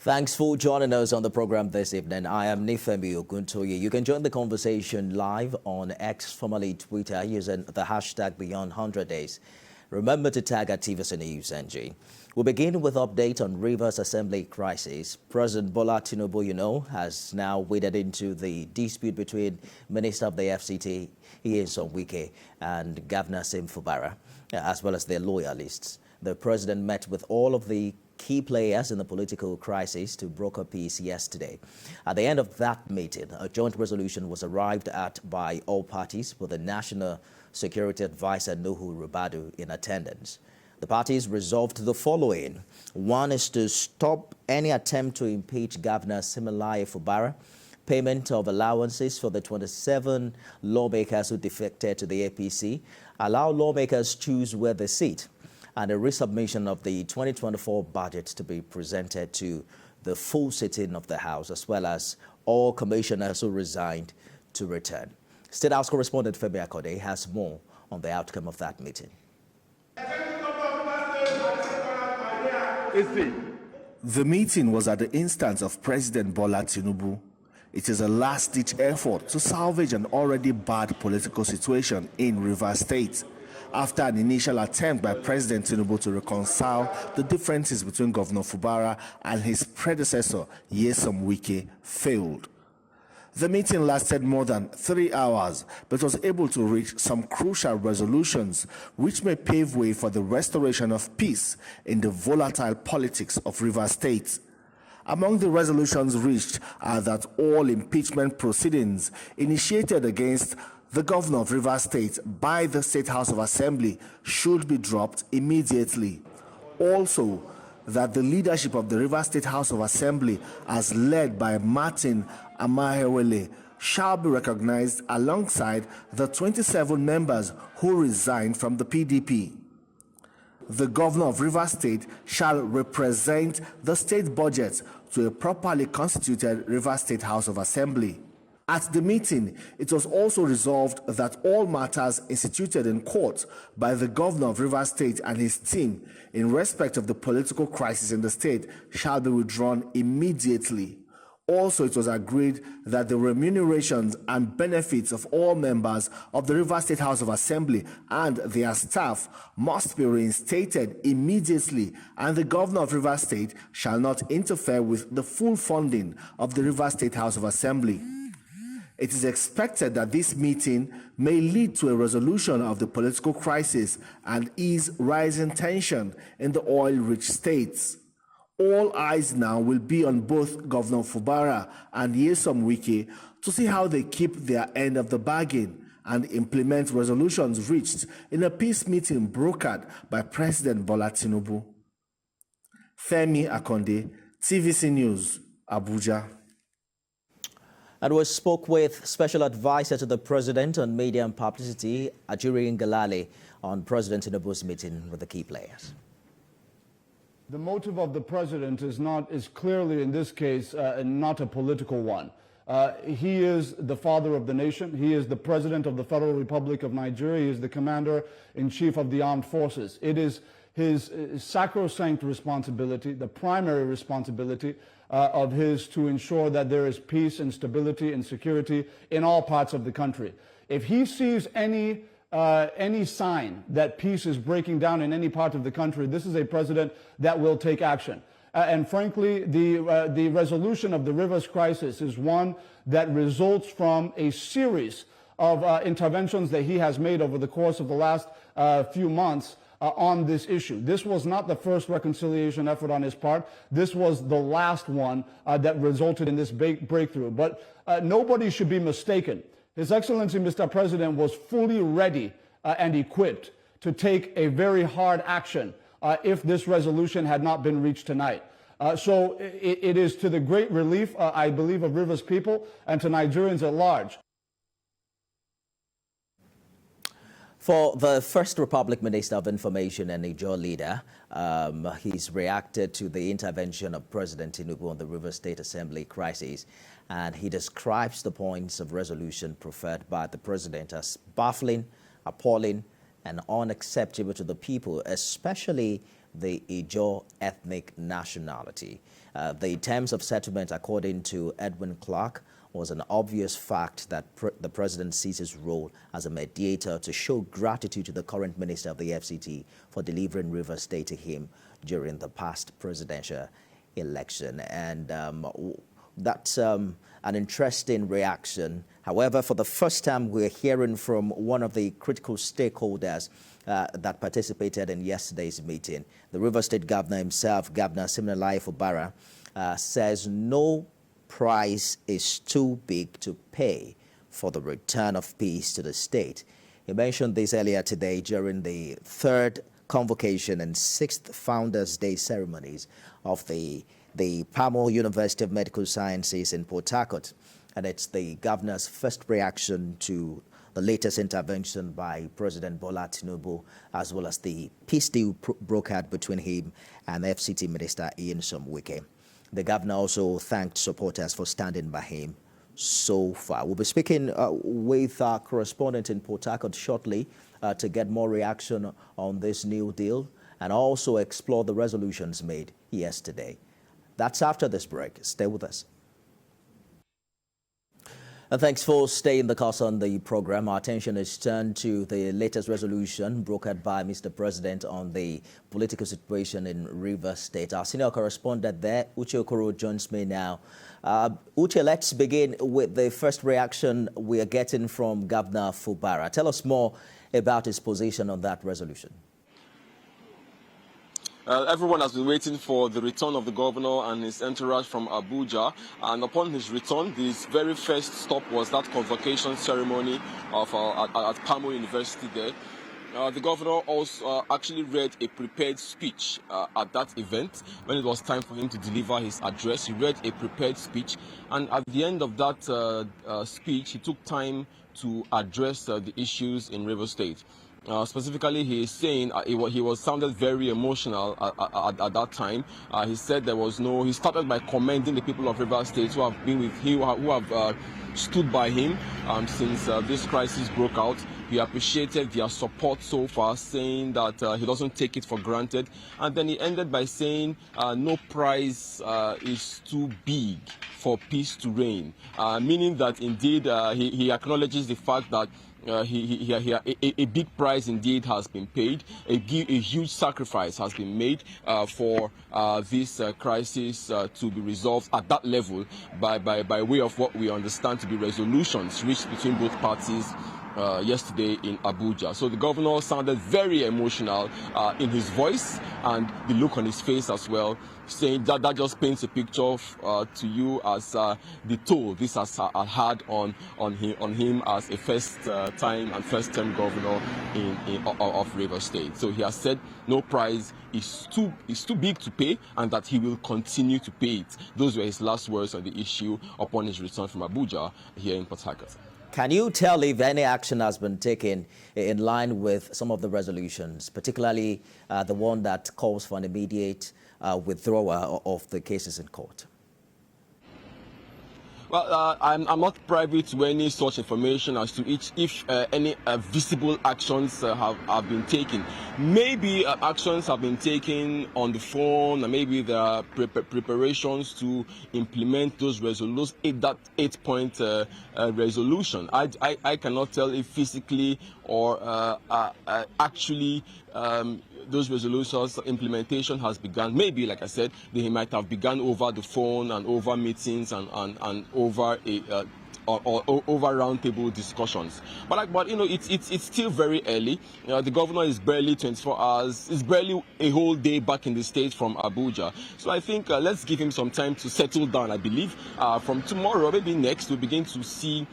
Thanks for joining us on the program this evening. I am Nifemi Oguntoye. You can join the conversation live on X, formerly Twitter, using the hashtag Beyond 100 Days. Remember to tag at TVC News NG. We'll begin with update on Rivers Assembly crisis. President Bola Tinubu, has now waded into the dispute between Minister of the FCT, Impeachment, Wike, and Governor Fubara, as well as their loyalists. The president met with all of the key players in the political crisis to broker peace yesterday. At the end of that meeting, a joint resolution was arrived at by all parties, with the National Security Advisor Nuhu Ribadu in attendance. The parties resolved the following. One is to stop any attempt to impeach Governor Siminalayi Fubara, payment of allowances for the 27 lawmakers who defected to the APC, allow lawmakers choose where they sit, and a resubmission of the 2024 budget to be presented to the full sitting of the House, as well as all commissioners who resigned to return. State House correspondent Femi Akode has more on the outcome of that meeting. The meeting was at the instance of President Bola Tinubu. It is a last-ditch effort to salvage an already bad political situation in Rivers State, after an initial attempt by President Tinubu to reconcile the differences between Governor Fubara and his predecessor, Wike, failed. The meeting lasted more than 3 hours, but was able to reach some crucial resolutions which may pave way for the restoration of peace in the volatile politics of Rivers State. Among the resolutions reached are that all impeachment proceedings initiated against the governor of Rivers State by the State House of Assembly should be dropped immediately. Also, that the leadership of the Rivers State House of Assembly, as led by Martin Amahewele, shall be recognized alongside the 27 members who resigned from the PDP. The governor of Rivers State shall represent the state budget to a properly constituted Rivers State House of Assembly. At the meeting, it was also resolved that all matters instituted in court by the governor of Rivers State and his team in respect of the political crisis in the state shall be withdrawn immediately. Also, it was agreed that the remunerations and benefits of all members of the Rivers State House of Assembly and their staff must be reinstated immediately, and the governor of Rivers State shall not interfere with the full funding of the Rivers State House of Assembly. It is expected that this meeting may lead to a resolution of the political crisis and ease rising tension in the oil-rich states. All eyes now will be on both Governor Fubara and Wike to see how they keep their end of the bargain and implement resolutions reached in a peace meeting brokered by President Bola Tinubu. Femi Akode, TVC News, Abuja. And we spoke with Special Advisor to the President on Media and Publicity, Ajuri Ngalale, on President Tinubu's meeting with the key players. The motive of the president is clearly, in this case, not a political one. He is the father of the nation. He is the president of the Federal Republic of Nigeria. He is the commander-in-chief of the armed forces. It is his sacrosanct responsibility, the primary responsibility of his, to ensure that there is peace and stability and security in all parts of the country. If he sees any sign that peace is breaking down in any part of the country, this is a president that will take action. And frankly, the resolution of the Rivers crisis is one that results from a series of interventions that he has made over the course of the last few months on this issue. This was not the first reconciliation effort on his part. This was the last one that resulted in this breakthrough. But nobody should be mistaken. His Excellency, Mr. President, was fully ready and equipped to take a very hard action if this resolution had not been reached tonight. So it is to the great relief, I believe, of Rivers people and to Nigerians at large. For the First Republic Minister of Information and Niger leader, he's reacted to the intervention of President Tinubu on the Rivers State Assembly crisis, and he describes the points of resolution preferred by the president as baffling, appalling, and unacceptable to the people, especially the Ijaw ethnic nationality. The terms of settlement, according to Edwin Clark, was an obvious fact that the president sees his role as a mediator to show gratitude to the current minister of the FCT for delivering Rivers State to him during the past presidential election. And that's an interesting reaction. However, for the first time, we're hearing from one of the critical stakeholders that participated in yesterday's meeting. The Rivers State governor himself, Governor Fubara, says no price is too big to pay for the return of peace to the state. He mentioned this earlier today during the third convocation and sixth Founders' Day ceremonies of the Pamo University of Medical Sciences in Port Harcourt. And it's the governor's first reaction to the latest intervention by President Bola Tinubu, as well as the peace deal brokered between him and FCT Minister Ian Somwike. The governor also thanked supporters for standing by him so far. We'll be speaking with our correspondent in Port Harcourt shortly to get more reaction on this new deal and also explore the resolutions made yesterday. That's after this break. Stay with us. And thanks for staying the course on the program. Our attention is turned to the latest resolution brokered by Mr. President on the political situation in Rivers State. Our senior correspondent there, Uche Okoro, joins me now. Uche, let's begin with the first reaction we are getting from Governor Fubara. Tell us more about his position on that resolution. Everyone has been waiting for the return of the governor and his entourage from Abuja, and upon his return, his very first stop was that convocation ceremony of at Pamo University there. The governor also actually read a prepared speech at that event. When it was time for him to deliver his address, he read a prepared speech, and at the end of that speech, he took time to address the issues in Rivers State. Specifically, he is saying he was sounded very emotional at that time. He said there was no. He started by commending the people of Rivers State who have been with him, who have stood by him since this crisis broke out. He appreciated their support so far, saying that he doesn't take it for granted. And then he ended by saying no price is too big for peace to reign, meaning that indeed he acknowledges the fact that a big price indeed has been paid. A huge sacrifice has been made for this crisis to be resolved at that level by way of what we understand to be resolutions reached between both parties yesterday in Abuja. So the governor sounded very emotional in his voice and the look on his face as well, saying that just paints a picture to you as the toll this has had on him as a first-term governor of Rivers State. So he has said no price is too big to pay, and that he will continue to pay it. Those were his last words on the issue upon his return from Abuja here in Port Harcourt. Can you tell if any action has been taken in line with some of the resolutions, particularly the one that calls for an immediate withdrawal of the cases in court? Well, I'm not privy to any such information as to if any visible actions have been taken. Maybe actions have been taken on the phone, and maybe there are preparations to implement those resolutions, that 8-point resolution. I cannot tell if physically or actually those resolutions implementation has begun. Maybe, like I said, they might have begun over the phone and over meetings and over over roundtable discussions. But you know, it's still very early. The governor is barely 24 hours. It's barely a whole day back in the state from Abuja. So I think let's give him some time to settle down. I believe from tomorrow, maybe next, we'll begin to see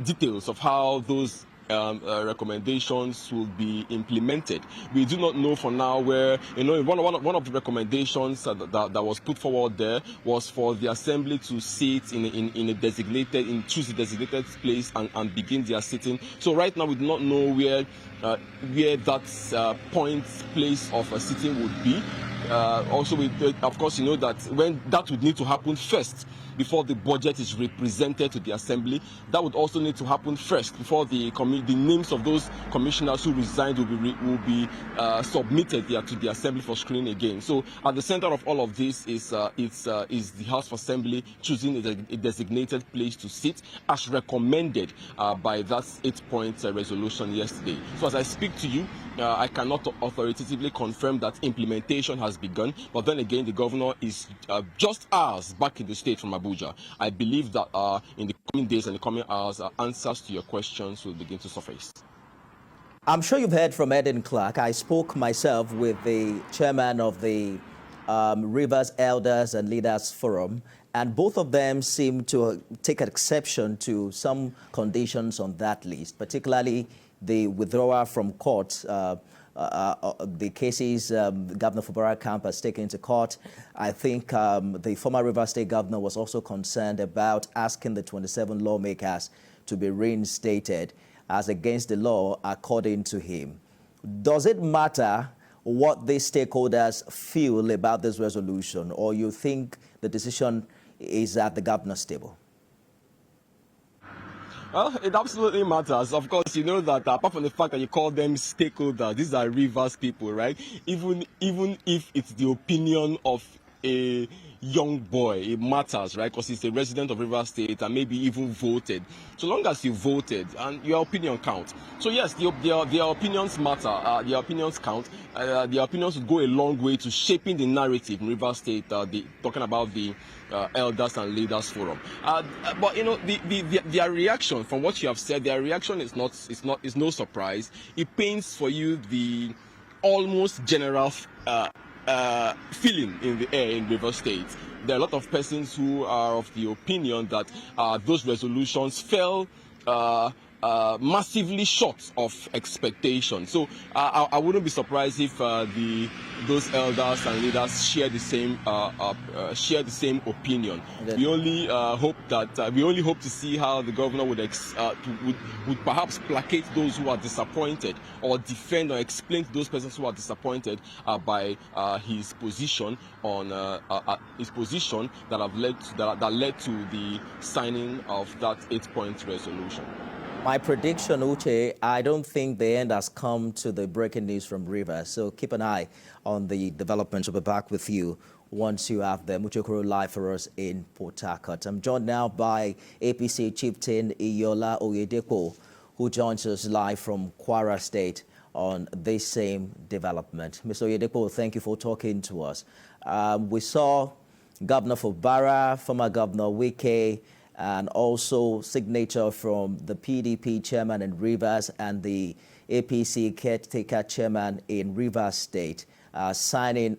details of how those recommendations will be implemented. We do not know for now where, you know, one of the recommendations that was put forward there was for the assembly to sit in a designated, choose a designated place and begin their sitting. So right now we do not know where that place of a sitting would be. Also, of course, you know that when that would need to happen first before the budget is represented to the assembly. That would also need to happen first before the committee the names of those commissioners who resigned will be submitted there to the Assembly for screening again. So at the center of all of this is the House of Assembly choosing a designated place to sit, as recommended by that 8-point resolution yesterday. So as I speak to you, I cannot authoritatively confirm that implementation has begun, but then again, the governor is just hours back in the state from Abuja. I believe that in the coming days and the coming hours, answers to your questions will begin to surface. I'm sure you've heard from Eden Clark. I spoke myself with the chairman of the Rivers Elders and Leaders Forum, and both of them seem to take exception to some conditions on that list, particularly the withdrawal from court, the cases Governor Fubara camp has taken to court. I think the former Rivers State governor was also concerned about asking the 27 lawmakers to be reinstated as against the law, according to him. Does it matter what these stakeholders feel about this resolution, or you think the decision is at the governor's table? Well, it absolutely matters. Of course, you know that apart from the fact that you call them stakeholders, these are Rivers people, right? Even if it's the opinion of a young boy, it matters, right? Because he's a resident of Rivers State and maybe even voted. So long as you voted, and your opinion counts. So yes, their opinions matter. Their opinions count. Their opinions would go a long way to shaping the narrative in Rivers State. Talking about the Elders and Leaders Forum. But you know, their reaction, from what you have said, their reaction is no surprise. It paints for you the almost general feeling in the air in Rivers State. There are a lot of persons who are of the opinion that those resolutions fell massively short of expectation. So I wouldn't be surprised if those elders and leaders share the same opinion. Okay. We only hope to see how the governor would perhaps placate those who are disappointed, or defend or explain to those persons who are disappointed by his position on his position that led to the signing of that 8-point resolution. My prediction, Uche, I don't think the end has come to the breaking news from Rivers. So keep an eye on the developments. We'll be back with you once you have them. Uche Kuro live for us in Port Harcourt. I'm joined now by APC chieftain Iyola Oyedepo, who joins us live from Kwara State on this same development. Mr. Oyedepo, thank you for talking to us. We saw Governor Fubara, former Governor Wike, and also signature from the PDP chairman in Rivers and the APC caretaker chairman in Rivers State, signing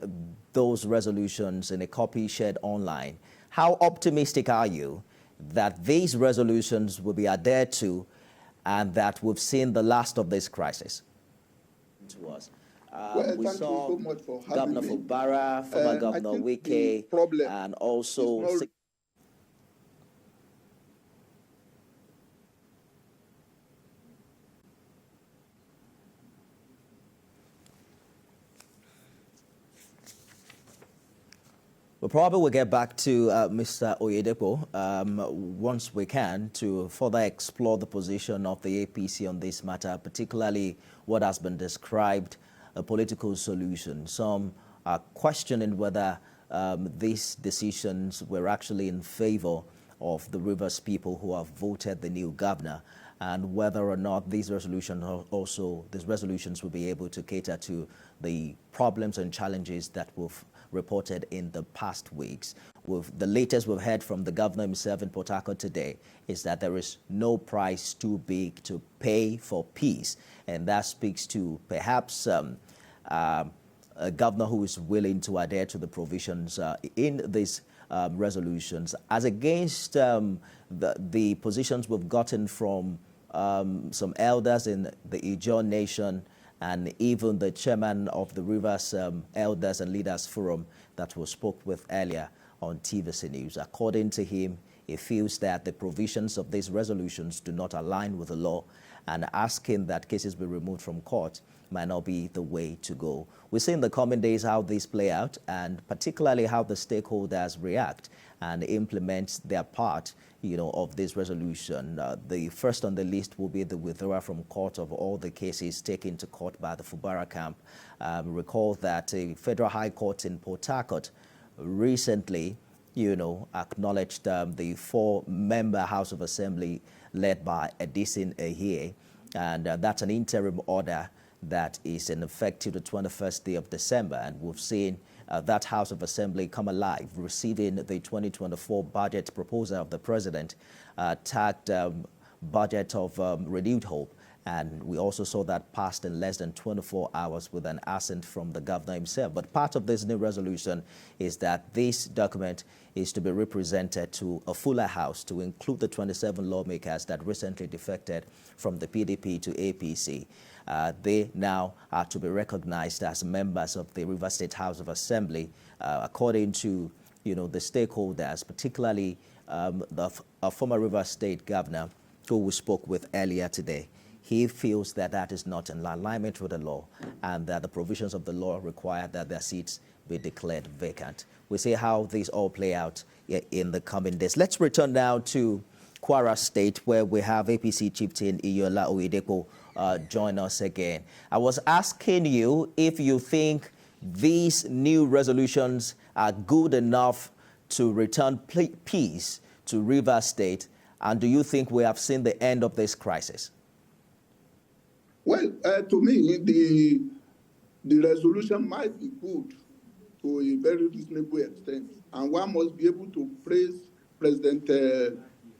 those resolutions in a copy shared online. How optimistic are you that these resolutions will be adhered to and that we've seen the last of this crisis? To us. We saw so much for Governor Fubara, former Governor Wike, and also... We probably will get back to Mr. Oyedepo once we can to further explore the position of the APC on this matter, particularly what has been described a political solution. Some are questioning whether these decisions were actually in favor of the Rivers people who have voted the new governor, and whether or not these resolutions will be able to cater to the problems and challenges that we've reported in the past weeks. The latest we've heard from the governor himself in Port Harcourt today is that there is no price too big to pay for peace, and that speaks to perhaps a governor who is willing to adhere to the provisions in these resolutions, as against the positions we've gotten from some elders in the Ijaw Nation and even the chairman of the Rivers Elders and Leaders Forum that we spoke with earlier on TVC News. According to him, He feels that the provisions of these resolutions do not align with the law, and asking that cases be removed from court might not be the way to go. We'll see in the coming days how these play out, and particularly how the stakeholders react and implement their part, of this resolution. The first on the list will be the withdrawal from court of all the cases taken to court by the Fubara camp. Recall that a federal high court in Port Harcourt recently, acknowledged the 4-member House of Assembly led by Edison Ehie, and that's an interim order that is in effect till the 21st day of December. And we've seen that House of Assembly come alive, receiving the 2024 budget proposal of the president, tagged budget of renewed hope. And we also saw that passed in less than 24 hours with an assent from the governor himself. But part of this new resolution is that this document is to be represented to a fuller house to include the 27 lawmakers that recently defected from the PDP to APC. They now are to be recognized as members of the Rivers State House of Assembly, according to the stakeholders, particularly the former Rivers State governor who we spoke with earlier today. He feels that that is not in alignment with the law, and that the provisions of the law require that their seats be declared vacant. We'll see how these all play out in the coming days. Let's return now to Kwara State, where we have APC chieftain Iyola Oyedepo join us again. I was asking you if you think these new resolutions are good enough to return peace to Rivers State, and do you think we have seen the end of this crisis? Well, to me, the resolution might be good to a very reasonable extent, and one must be able to praise President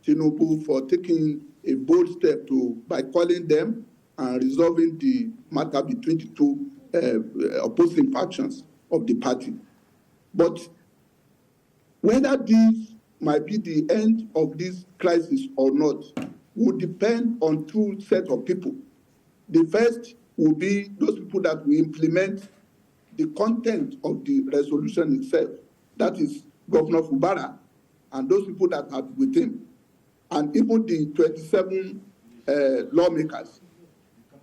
Tinubu for taking a bold step by calling them and resolving the matter between the two opposing factions of the party. But whether this might be the end of this crisis or not would depend on two sets of people. The first will be those people that will implement the content of the resolution itself. That is Governor Fubara and those people that are with him, and even the 27 lawmakers.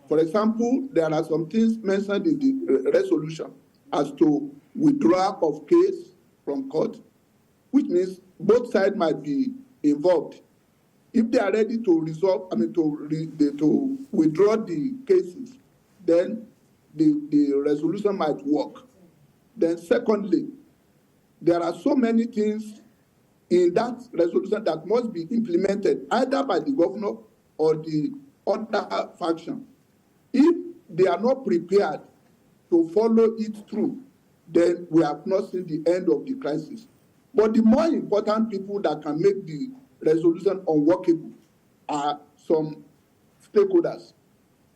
For example, there are some things mentioned in the resolution as to withdrawal of case from court, which means both sides might be involved. If they are ready to resolve, to withdraw the cases, then the resolution might work. Then secondly, there are so many things in that resolution that must be implemented either by the governor or the other faction. If they are not prepared to follow it through, then we have not seen the end of the crisis. But the more important people that can make the resolution unworkable are some stakeholders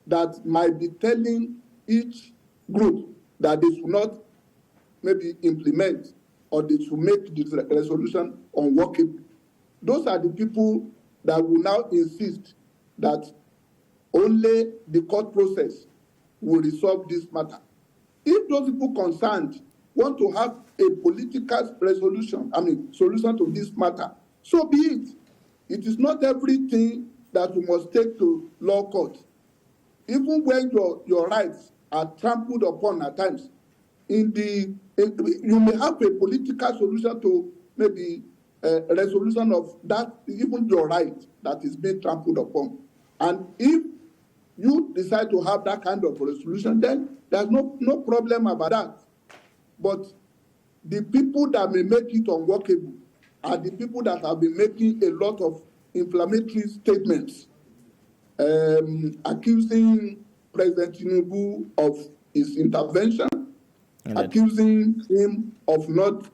that might be telling each group that they should not maybe implement or they should make this resolution unworkable. Those are the people that will now insist that only the court process will resolve this matter. If those people concerned want to have a political solution to this matter, so be it. It is not everything that you must take to law court. Even when your rights are trampled upon at times, you may have a political solution to maybe a resolution of that, even your right that is being trampled upon. And if you decide to have that kind of resolution, then there's no problem about that. But the people that may make it unworkable are the people that have been making a lot of inflammatory statements, accusing President Tinubu of his intervention, accusing him of not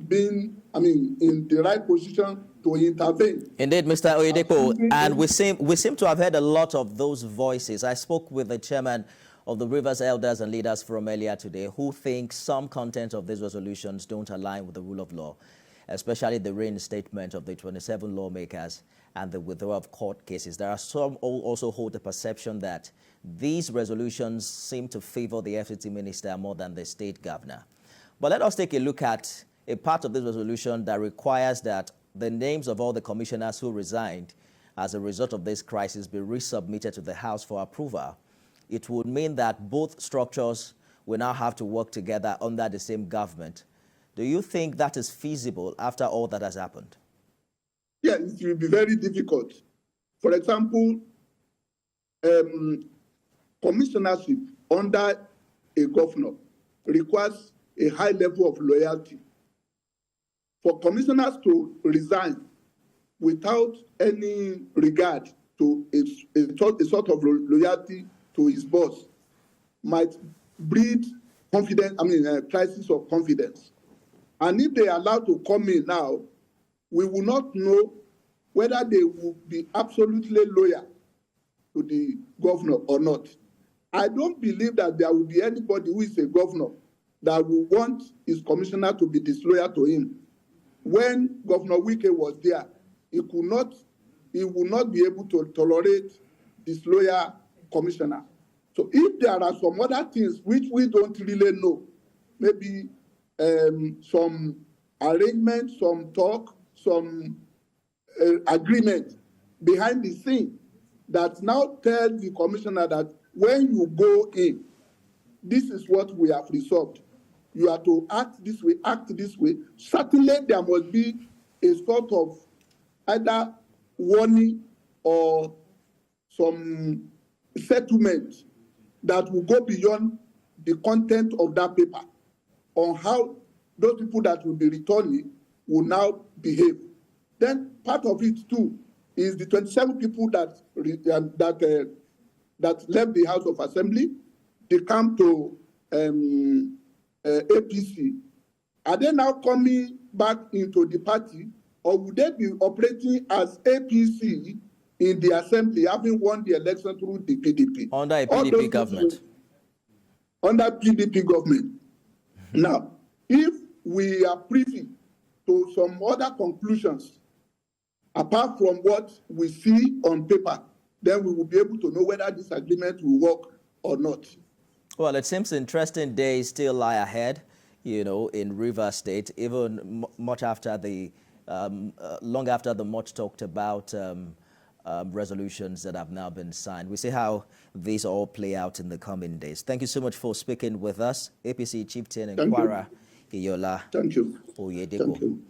being, in the right position to intervene. Indeed, Mr. Oyedepo, and we seem to have heard a lot of those voices. I spoke with the chairman of the Rivers Elders and Leaders Forum earlier today, who think some content of these resolutions don't align with the rule of law, especially the reinstatement of the 27 lawmakers and the withdrawal of court cases. There are some who also hold the perception that these resolutions seem to favor the FCT minister more than the state governor. But let us take a look at a part of this resolution that requires that the names of all the commissioners who resigned as a result of this crisis be resubmitted to the House for approval, it would mean that both structures will now have to work together under the same government. Do you think that is feasible after all that has happened? Yeah, it will be very difficult. For example, commissionership under a governor requires a high level of loyalty. For commissioners to resign without any regard to a sort of loyalty to his boss might breed crisis of confidence. And if they are allowed to come in now, we will not know whether they will be absolutely loyal to the governor or not. I don't believe that there will be anybody who is a governor that will want his commissioner to be disloyal to him. When Governor Wike was there, he will not be able to tolerate disloyal commissioner. So if there are some other things which we don't really know, maybe some arrangement, some talk, some agreement behind the scene that now tell the commissioner that when you go in, this is what we have resolved. You are to act this way, act this way. Certainly there must be a sort of either warning or some settlement that will go beyond the content of that paper on how those people that will be returning will now behave. Then part of it too is the 27 people that left the House of Assembly. They come to APC. Are they now coming back into the party, or would they be operating as APC in the Assembly, having won the election through the PDP? Under a PDP government. Under PDP government. Now, if we are privy to some other conclusions, apart from what we see on paper, then we will be able to know whether this agreement will work or not. Well, it seems interesting days still lie ahead, in Rivers State, even much after long after the much talked about resolutions that have now been signed. We see how these all play out in the coming days. Thank you so much for speaking with us, APC Chieftain in Kwara, Iyola. Thank you. Oyedepo. Thank you.